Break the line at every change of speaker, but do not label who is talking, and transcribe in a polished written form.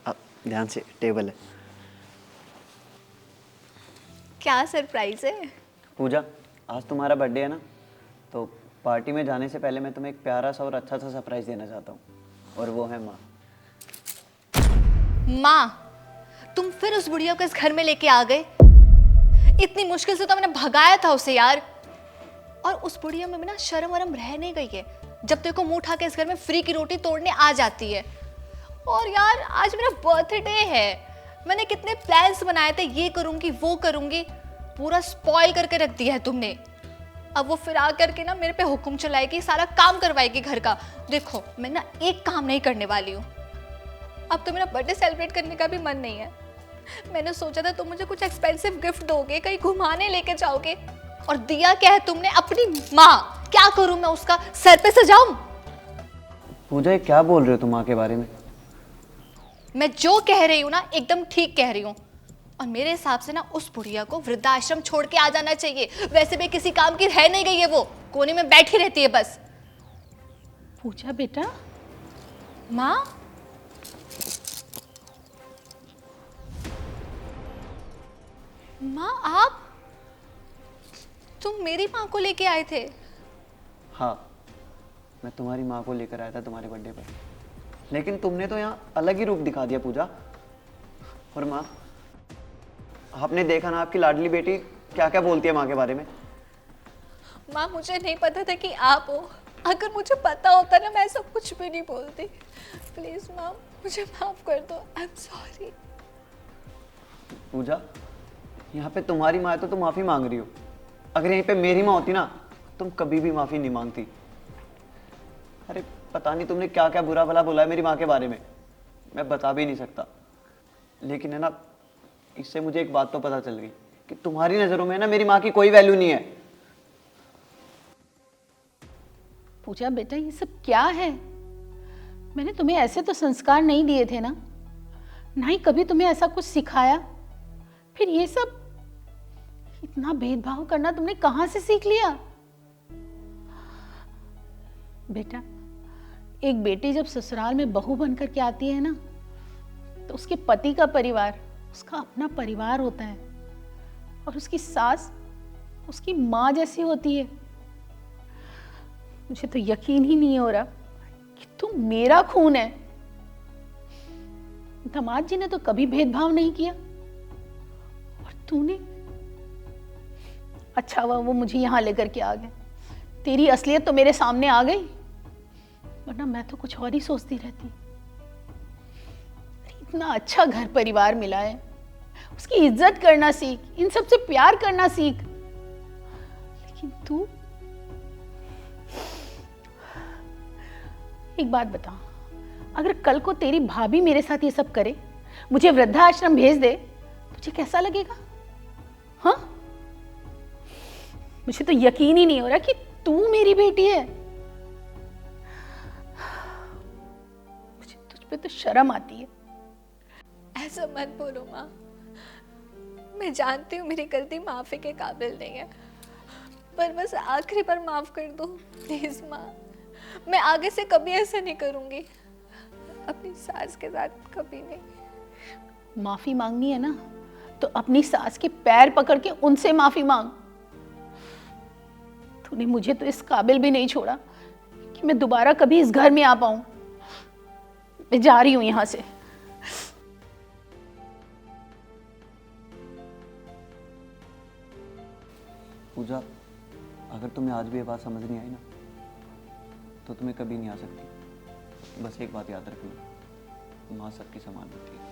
अब ध्यान से, टेबल है।
क्या सरप्राइज है?
पूजा, आज तुम्हारा बर्थडे है ना, तो पार्टी में जाने से पहले मैं तुम्हें एक प्यारा सा और अच्छा सा सरप्राइज देना चाहता हूँ, और वो है माँ।
माँ, तुम फिर उस बुढ़िया को इस घर में लेके आ गए। इतनी मुश्किल से तो मैंने भगाया था उसे यार। और उस बुढ़िया में ना शर्म वरम रह नहीं गई है, जब तेरे को मुंह उठा के इस घर में फ्री की रोटी तोड़ने आ जाती है। और यार आज मेरा बर्थडे है, मैंने कितने प्लान्स बनाए थे, ये करूंगी वो करूंगी, पूरा स्पॉइल करके रख दिया है तुमने। अब वो फिर आ करके ना मेरे पे हुक्म चलाएगी, सारा काम करवाएगी घर का। देखो मैं ना एक काम नहीं करने वाली हूँ। अब तो मेरा बर्थडे सेलिब्रेट करने का भी मन नहीं है। मैंने सोचा था तुम मुझे कुछ एक्सपेंसिव गिफ्ट दोगे, कहीं घुमाने लेके जाओगे, और दिया क्या है तुमने? अपनी माँ। क्या करूं मैं उसका? सर पे सजाऊं?
पूजा, ये क्या बोल रहे हो तुम माँ के बारे में?
मैं जो कह रही हूँ ना एकदम ठीक कह रही हूँ। और मेरे हिसाब से ना उस बुढ़िया को वृद्धाश्रम छोड़ के आ जाना चाहिए। वैसे भी किसी काम की रह नहीं गई है, वो कोने में बैठी रहती है बस।
पूजा बेटा,
माँ, माँ आप, तुम मेरी माँ को लेके आए थे?
हाँ, मैं तुम्हारी माँ को लेकर आया था तुम्हारे बर्थडे पर, लेकिन तुमने तो यहाँ अलग ही रूप दिखा दिया पूजा। और माँ, आपने देखा ना आपकी लाडली बेटी क्या क्या बोलती है माँ के बारे में।
माँ, मुझे नहीं पता था कि आप हो। अगर मुझे पता होता ना मैं ऐसा कुछ भी नहीं बोलती। प्लीज माँ, मुझे माफ कर दो। I am sorry.
पूजा, यहाँ पे तुम्हारी माँ है तो तुम माफ़ी मांग रही हो। अगर यहीं पे मेरी माँ होती ना, तुम कभी भी माफ़ी नहीं मांगती। अरे पता नहीं तुमने क्या क्या बुरा भला बोला है मेरी माँ के बारे में, मैं बता भी नहीं सकता। लेकिन है ना, इससे मुझे एक बात तो पता चल गई कि तुम्हारी नज़रों में ना मेरी माँ की कोई वैल्यू नहीं है।
पूजा बेटा, ये सब क्या है? मैंने तुम्हें ऐसे तो संस्कार नहीं दिए थे ना, ना ही कभी तुम्हें ऐसा कुछ सिखाया। फिर ये सब इतना भेदभाव करना तुमने कहां से सीख लिया? बेटा, एक बेटी जब ससुराल में बहू बनकर के आती है ना, तो उसके पति का परिवार उसका अपना परिवार होता है, और उसकी सास उसकी माँ जैसी होती है। मुझे तो यकीन ही नहीं हो रहा कि तुम मेरा खून है। दामाद जी ने तो कभी भेदभाव नहीं किया, और तूने। अच्छा हुआ वो मुझे यहां लेकर के आ गए, तेरी असलियत तो मेरे सामने आ गई, वरना मैं तो कुछ और ही सोचती रहती। इतना अच्छा घर परिवार मिला है, उसकी इज्जत करना सीख, इन सब से प्यार करना सीख। लेकिन तू, एक बात बता, अगर कल को तेरी भाभी मेरे साथ ये सब करे, मुझे वृद्धाश्रम भेज दे, तुझे कैसा लगेगा? हाँ, मुझे तो यकीन ही नहीं हो रहा कि तू मेरी बेटी है। मुझे तुझ पे तो शर्म आती है।
ऐसा मत बोलो माँ, मैं जानती हूँ मेरी गलती माफी के काबिल नहीं है, पर बस आखिरी बार माफ कर दो प्लीज माँ। मैं आगे से कभी ऐसा नहीं करूंगी, अपनी सास के साथ कभी नहीं।
माफी मांगनी है ना, तो अपनी सास के पैर पकड़ के उनसे माफी मांग। तूने मुझे तो इस काबिल भी नहीं छोड़ा कि मैं दोबारा कभी इस घर में आ पाऊं। मैं जा रही हूं यहां से।
पूजा, अगर तुम्हें आज भी ये बात समझ नहीं आई ना, तो तुम्हें कभी नहीं आ सकती। बस एक बात याद रखना, माँ सबकी समान होती है।